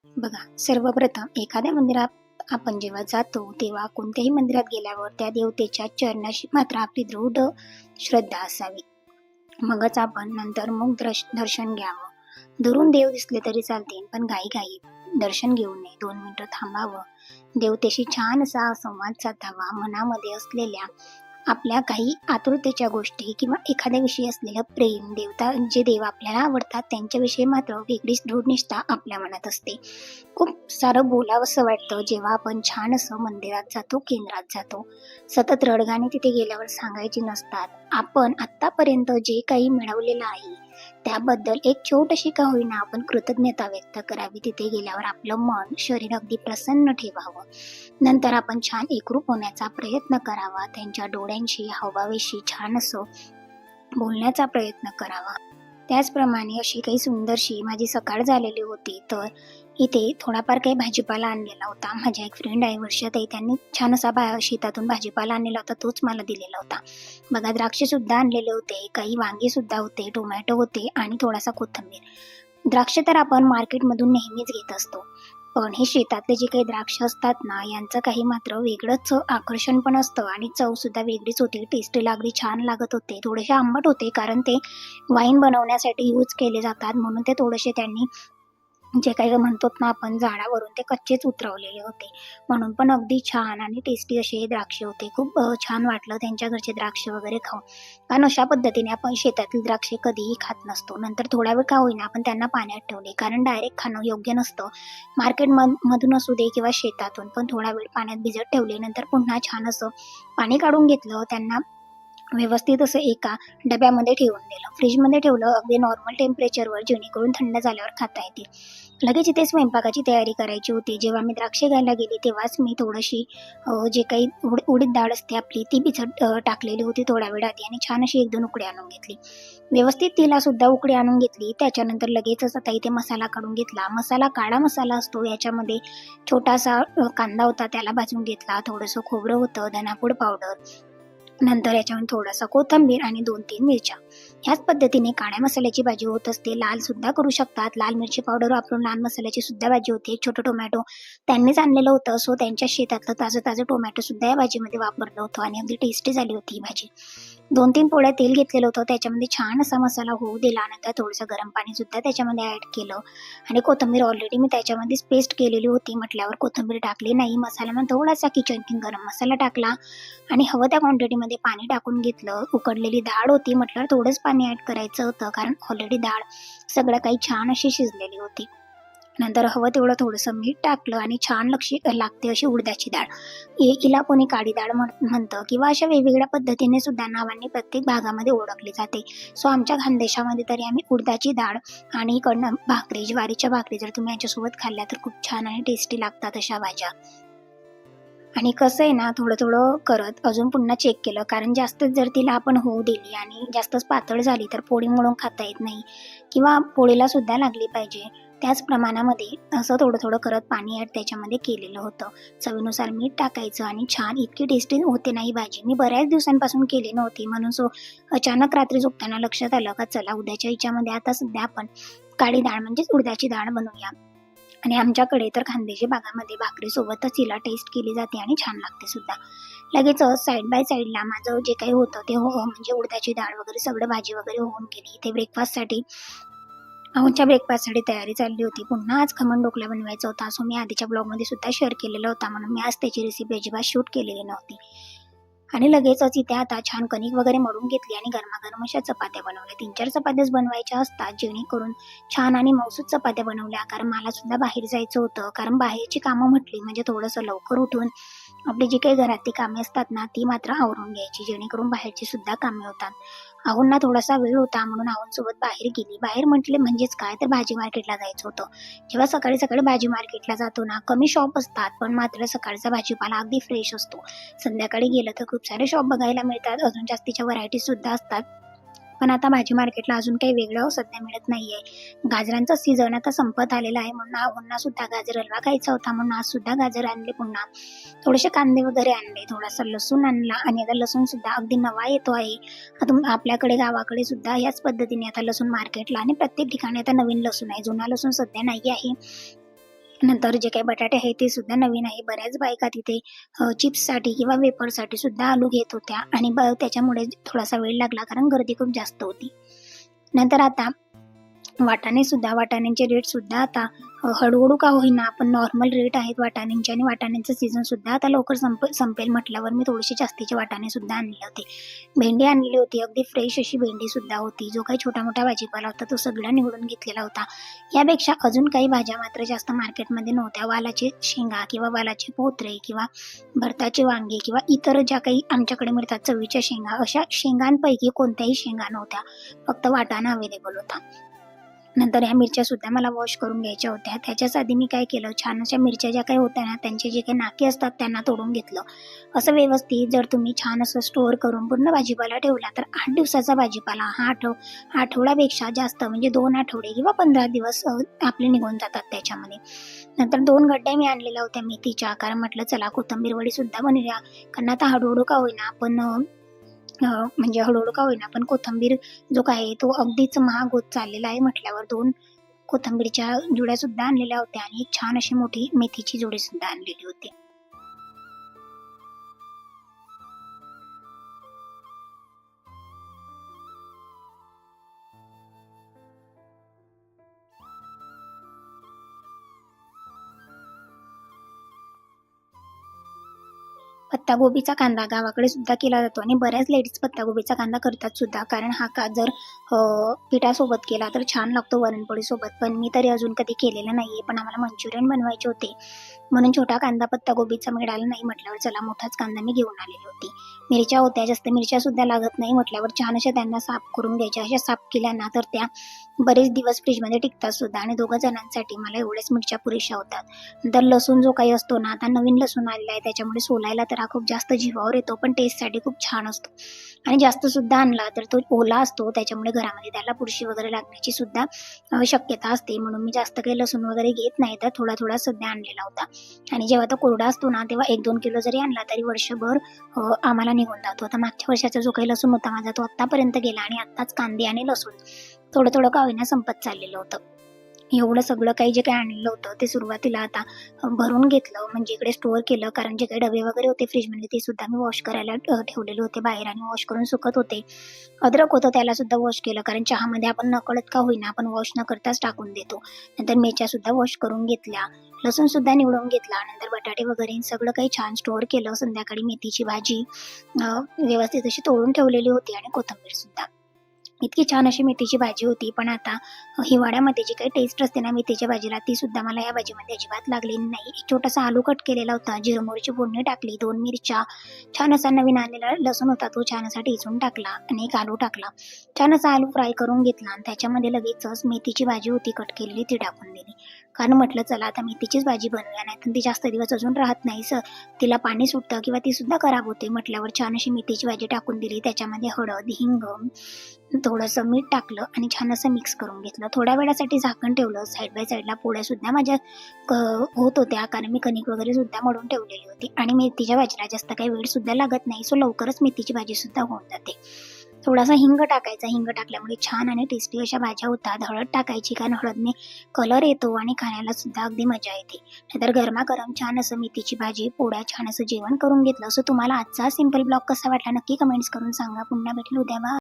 बघा, सर्वप्रथम एखाद्या मंदिरात आपण जेव्हा जातो, तेव्हा कोणत्याही मंदिरात गेल्यावर त्या देवतेच्या चरणाशी मात्र आपली दृढ श्रद्धा असावी. मगच आपण नंतर मग दर्शन घ्यावं. दुरून देव दिसले तरी चालतील, पण घाईघाईत दर्शन घेऊ नये. 2 मिनिटं थांबावं. देवतेशी छान असा संवाद साधावा. मनामध्ये असलेल्या आपल्या काही आतुरतेच्या गोष्टी किंवा एखाद्याविषयी असलेलं प्रेम, जे देव आपल्याला आवडतात त्यांच्याविषयी मात्र वेगळीच दृढ निष्ठा आपल्या मनात असते. खूप सारं बोलावंसं वाटतं जेव्हा आपण छान असं मंदिरात जातो, केंद्रात जातो. सतत रडगाणी तिथे गेल्यावर सांगायची नसतात. आपण आत्तापर्यंत जे काही मिळवलेलं आहे, त्याबद्दल एक छोटीशी का होईना आपण कृतज्ञता व्यक्त करावी. तिथे गेल्यावर आपलं मन, शरीर अगदी प्रसन्न ठेवावं. नंतर आपण छान एकरूप होण्याचा प्रयत्न करावा. त्यांच्या डोळ्यांशी, हावभावाशी छान असं बोलण्याचा प्रयत्न करावा. त्याचप्रमाणे अशी काही सुंदरशी माझी सकाळ झालेली होती, तर इथे थोडाफार काही भाजीपाला आणलेला होता. माझ्या एक फ्रेंड आहे वर्षाताई, त्यांनी छान असा शेतातून भाजीपाला आणलेला होता, तोच मला दिलेला होता. बघा, द्राक्षेसुद्धा आणलेले होते, काही वांगेसुद्धा होते, टोमॅटो होते आणि थोडासा कोथिंबीर. द्राक्ष तर आपण मार्केटमधून नेहमीच घेत असतो. पण हे शेतातले जे काही द्राक्ष असतात ना, यांचं काही मात्र वेगळंच आकर्षण पण असतं आणि चवसुद्धा वेगळीच होती. टेस्टीला अगदी छान लागत होते. थोडेसे आंबट होते, कारण ते वाईन बनवण्यासाठी यूज केले जातात, म्हणून ते थोडेसे त्यांनी जे काही म्हणतो ना आपण झाडावरून ते कच्चेच उतरवलेले होते. म्हणून पण अगदी छान आणि टेस्टी असे हे द्राक्ष होते. खूप छान वाटलं त्यांच्या घरचे द्राक्ष वगैरे खाऊन. कारण अशा पद्धतीने आपण शेतातील द्राक्षे कधीही खात नसतो. नंतर थोडा वेळ का होईना आपण त्यांना पाण्यात ठेवले, कारण डायरेक्ट खाणं योग्य नसतं. मधून असू दे किंवा शेतातून, पण थोडा वेळ पाण्यात भिजत ठेवले. नंतर पुन्हा छान असं पाणी काढून घेतलं. त्यांना व्यवस्थित असं एका डब्यामध्ये ठेवून दिलं. फ्रीजमध्ये ठेवलं अगदी नॉर्मल टेम्परेचरवर, जेणेकरून थंड झाल्यावर खाता येतील. लगेच इथे स्वयंपाकाची तयारी करायची होती. जेव्हा मी द्राक्षे घ्यायला गेली, तेव्हाच मी थोडीशी जे काही उडीद डाळ असते आपली, ती भिजत टाकलेली होती थोड्या वेळ आधी आणि छान अशी 1-2 उकळी आणून घेतली. व्यवस्थित तिला सुद्धा उकळी आणून घेतली. त्याच्यानंतर लगेचच आता इथे मसाला काढून घेतला. मसाला काळा मसाला असतो. याच्यामध्ये छोटासा कांदा होता, त्याला भाजून घेतला. थोडंसं खोबरं होतं, धनापूड पावडर, नंतर याच्यामध्ये थोडासा कोथिंबीर आणि 2-3 मिरच्या. ह्याच पद्धतीने काळ्या मसाल्याची भाजी होत असते. लाल सुद्धा करू शकतात. लाल मिरची पावडर वापरून लाल मसाल्याची सुद्धा भाजी होते. एक छोटं टोमॅटो त्यांनीच आणलेलं होतं, सो त्यांच्या शेतातलं ताजं टोमॅटो सुद्धा या भाजीमध्ये वापरलं होतं आणि अगदी टेस्टी झाली होती ही भाजी. 2-3 पोळ्या तेल घेतलेलं होतं, त्याच्यामध्ये छान असा मसाला होऊ दिला. नंतर थोडंसं गरम पाणी सुद्धा त्याच्यामध्ये ॲड केलं आणि कोथिंबीर ऑलरेडी मी त्याच्यामध्येच पेस्ट केलेली होती म्हटल्यावर कोथिंबीर टाकली नाही. मसाल्यामध्ये थोडासा किचन किंग गरम मसाला टाकला आणि हवं त्या क्वांटिटीमध्ये पाणी टाकून घेतलं. उकडलेली डाळ होती म्हटल्यावर थोडंच पाणी ॲड करायचं होतं, कारण ऑलरेडी डाळ सगळं काही छान अशी शिजलेली होती. नंतर हवं तेवढं थोडंसं मीठ टाकलं आणि छान लागते अशी उडदाची डाळ. हिला कोणी काळी डाळ म्हणतं किंवा अशा वेगवेगळ्या पद्धतीने सुद्धा नावांनी प्रत्येक भागामध्ये ओळखली जाते. सो आमच्या खानदेशामध्ये तरी आम्ही उडदाची डाळ आणि इकडनं भाकरी, ज्वारीच्या भाकरी जर तुम्ही याच्यासोबत खाल्ल्या तर खूप छान आणि टेस्टी लागतात अशा भाज्या. आणि कसं आहे ना, थोडं करत अजून पुन्हा चेक केलं, कारण जास्तच जर तिला आपण होऊ दिली आणि जास्तच पातळ झाली तर पोळी मळून खाता येत नाही किंवा पोळीला सुद्धा लागली पाहिजे. त्याच प्रमाणामध्ये असं थोडं करत पाणी ॲड त्याच्यामध्ये केलेलं होतं. चवीनुसार मीठ टाकायचं आणि छान इतकी टेस्टी होते ना ही भाजी. मी बऱ्याच दिवसांपासून केली नव्हती, म्हणून अचानक रात्री झोपताना लक्षात आलं का चला उद्याच्या हिच्यामध्ये आता सध्या आपण काळी डाळ म्हणजेच उडदाची डाळ बनवूया. आणि आमच्याकडे तर खानदेशी भागामध्ये भाकरीसोबतच हिला टेस्ट केली जाते आणि छान लागते सुद्धा. लगेच साईड बाय साईडला माझं जे काही होतं ते म्हणजे उडदाची डाळ वगैरे सगळं भाजी वगैरे होऊन गेली. इथे ब्रेकफास्टसाठी तयारी चालली होती. पुन्हा आज खमण ढोकळा बनवायचा होता, सो मी आधीच्या ब्लॉगमध्ये सुद्धा शेअर केलेला होता, म्हणून मी आज त्याची रेसिपी अजिबात शूट केलेली नव्हती. आणि लगेचच इथे आता छान कणिक वगैरे मळून घेतली आणि गरमागरम अशा चपात्या बनवल्या. 3-4 चपात्याच बनवायच्या असतात, जेणेकरून छान आणि मऊसूत चपात्या बनवल्या. कारण मला सुद्धा बाहेर जायचं होतं, कारण बाहेरची कामं म्हटली म्हणजे थोडंसं लवकर उठून आपली जी काही घरातली कामे असतात ना, ती मात्र आवरून घ्यायची, जेणेकरून बाहेरची सुद्धा कामे होतात. आहोंना थोडासा वेळ होता, म्हणून आहोंसोबत बाहेर गेली. बाहेर म्हटले म्हणजेच काय, तर भाजी मार्केटला जायचं होतं. जेव्हा सकाळी भाजी मार्केटला जातो ना, कमी शॉप असतात, पण मात्र सकाळचा भाजीपाला अगदी फ्रेश असतो. संध्याकाळी गेलं तर खूप सारे शॉप बघायला मिळतात, अजून जास्तीच्या व्हरायटीज सुद्धा असतात. पण आता भाजी मार्केटला अजून काही वेगळं सध्या मिळत नाहीये. गाजरांचा सीझन आता संपत आलेला आहे, म्हणून आहोंना सुद्धा गाजर हलवा खायचा होता, म्हणून आज सुद्धा गाजर आणले. पुन्हा थोडेसे कांदे वगैरे आणले, थोडासा लसूण आणला आणि आता लसूण सुद्धा अगदी नवा येतो आहे. आता आपल्याकडे गावाकडे सुद्धा याच पद्धतीने आता लसूण मार्केटला आणि प्रत्येक ठिकाणी आता नवीन लसूण आहे, जुना लसूण सध्या नाही आहे. नंतर जे काही बटाटे आहेत ते सुद्धा नवीन आहे. बऱ्याच बायका तिथे चिप्ससाठी किंवा वेफरसाठी सुद्धा आलू घेत होत्या आणि त्याच्यामुळे थोडासा वेळ लागला कारण गर्दी खूप जास्त होती. नंतर आता वाटाण्यांचे रेटसुद्धा आता हळू-हळू का होईना पण नॉर्मल रेट आहेत वाटाण्यांचे आणि वाटाण्यांचं सीझनसुद्धा आता लवकर संपेल म्हटल्यावर मी थोडेसे जास्तीचे वाटाणेसुद्धा आणले होते. भेंडी आणलेली होती, अगदी फ्रेश अशी भेंडीसुद्धा होती. जो काही छोटा-मोठा भाजीपाला होता तो सगळा निवडून घेतलेला होता. यापेक्षा अजून काही भाज्या मात्र जास्त मार्केटमध्ये नव्हत्या. वालाचे शेंगा किंवा वालाचे पोत्रे किंवा भरताचे वांगे किंवा इतर ज्या काही आमच्याकडे मिळतात चवीच्या शेंगा, अशा शेंगांपैकी कोणत्याही शेंगा नव्हत्या. फक्त वाटाणा अवेलेबल होता. नंतर ह्या मिरच्यासुद्धा मला वॉश करून घ्यायच्या होत्या. त्याच्यासाठी मी काय केलं, छान अशा मिरच्या ज्या काही होत्या ना, त्यांचे जे काही नाके असतात त्यांना तोडून घेतलं. असं व्यवस्थित जर तुम्ही छान असं स्टोअर करून पूर्ण भाजीपाला ठेवला, तर 8 दिवसाचा भाजीपाला हा आठवड्यापेक्षा जास्त म्हणजे 2 आठवडे किंवा 15 दिवस आपले निघून जातात त्याच्यामध्ये. नंतर 2 गड्ड्या मी आणलेल्या होत्या मेथीच्या, कारण म्हटलं चला कोथिंबीर वडीसुद्धा बनवूया. कारण आता हळू का होईना आपण म्हणजे हळू का होईना पण कोथिंबीर जो काय तो अगदीच महाग होत चाललेला आहे म्हटल्यावर 2 कोथिंबीरच्या जुड्यासुद्धा आणलेल्या होत्या आणि एक छान अशी मोठी मेथीची जुडीसुद्धा आणलेली होती. पत्ताकोबीचा कांदा गावाकडे सुद्धा केला जातो आणि बऱ्याच लेडीज पत्ताकोबीचा कांदा करतात सुद्धा, कारण हा का जर पिठासोबत केला तर छान लागतो वरणपोळीसोबत. पण मी तरी अजून कधी केलेलं नाहीये. पण आम्हाला मंचुरियन बनवायचे होते म्हणून छोटा कांदा पत्ताकोबीचा मिळाला नाही म्हटल्यावर चला मोठाच कांदा मी घेऊन आलेली होती. मिरच्या होत्या, जास्त मिरच्या सुद्धा लागत नाही म्हटल्यावर छान अशा त्यांना साफ करून घ्यायच्या. अशा साफ केल्या ना तर त्या बरेच दिवस फ्रीजमध्ये टिकतात सुद्धा आणि 2 जणांसाठी मला एवढ्याच मिरच्या पुरेशा होतात. नंतर लसूण जो काही असतो ना, आता नवीन लसूण आलेला आहे त्याच्यामुळे सोलायला तर हा खूप जास्त जीवावर येतो, पण टेस्टसाठी खूप छान असतो आणि जास्त सुद्धा आणला तर तो ओला असतो त्याच्यामुळे घरामध्ये त्याला बुरशी वगैरे लागण्याची सुद्धा शक्यता असते. म्हणून मी जास्त काही लसूण वगैरे घेत नाही, तर थोडा सध्या आणलेला होता आणि जेव्हा तो कोरडा असतो ना तेव्हा 1-2 किलो जरी आणला तरी वर्षभर आम्हाला निघून जातो. आता मागच्या वर्षाचा जो काही लसूण होता माझा तो आत्तापर्यंत गेला आणि आत्ताच कांदे आणि लसूण थोडं का होईना संपत चाललेलं होतं. एवढं सगळं काही जे काही आणलेलं होतं ते सुरुवातीला आता भरून घेतलं, म्हणजे इकडे स्टोअर केलं, कारण जे काही डबे वगैरे होते फ्रीजमध्ये ते सुद्धा मी वॉश करायला ठेवलेले होते बाहेर आणि वॉश करून सुकत होते. अद्रक होतं त्याला सुद्धा वॉश केलं, कारण चहामध्ये आपण नकळत का होईना आपण वॉश न करताच टाकून देतो. नंतर मिरच्या सुद्धा वॉश करून घेतल्या, लसूण सुद्धा निवडून घेतला. नंतर बटाटे वगैरे सगळं काही छान स्टोअर केलं. संध्याकाळी मेथीची भाजी व्यवस्थित अशी तोडून ठेवलेली होती आणि कोथिंबीर सुद्धा. इतकी छान अशी मेथीची भाजी होती. पण आता हिवाळ्यामध्ये जी काही टेस्ट असते ना मेथीच्या भाजीला ती सुद्धा मला या भाजीमध्ये अजिबात लागलेली नाही. एक छोटासा आलू कट केलेला होता, जिरं मोहरीची फोडणी टाकली, 2 मिरच्या, छान असा नवीन आणलेला लसूण होता तो छान असा ठेचून टाकला आणि एक आलू टाकला. छान असा आलू फ्राय करून घेतला आणि त्याच्यामध्ये लगेचच मेथीची भाजी होती कट केलेली ती टाकून दिली. कारण म्हटलं चला आता मेथीचीच भाजी बनवूया, नाहीतर ती जास्त दिवस अजून राहत नाही, तिला पाणी सुटतं किंवा ती सुद्धा खराब होते म्हटल्यावर छान अशी मेथीची भाजी टाकून दिली. त्याच्यामध्ये हळद, हिंग, थोडंसं मीठ टाकलं आणि छान असं मिक्स करून घेतलं. थोड्या वेळासाठी झाकण ठेवलं. साईड बाय साईडला पोळ्या सुद्धा माझ्या होत होत्या, कारण मी कणिक वगैरे सुद्धा मळून ठेवलेली होती आणि मेथीच्या भाजीला जास्त काही वेळ सुद्धा लागत नाही, सो लवकरच मेथीची भाजी सुद्धा होऊन जाते. थोडासा हिंग टाकायचा, हिंग टाकल्यामुळे छान आणि टेस्टी अशा भाज्या होतात. हळद टाकायची, कारण हळदने कलर येतो आणि खाण्याला सुद्धा अगदी मजा येते. नाहीतर गरमागरम छान असं मेथीची भाजी, पोळ्या, छान असं जेवण करून घेतलं. सो तुम्हाला आजचा सिंपल ब्लॉग कसा वाटला नक्की कमेंट्स करून सांगा. पुन्हा भेटेल उद्या.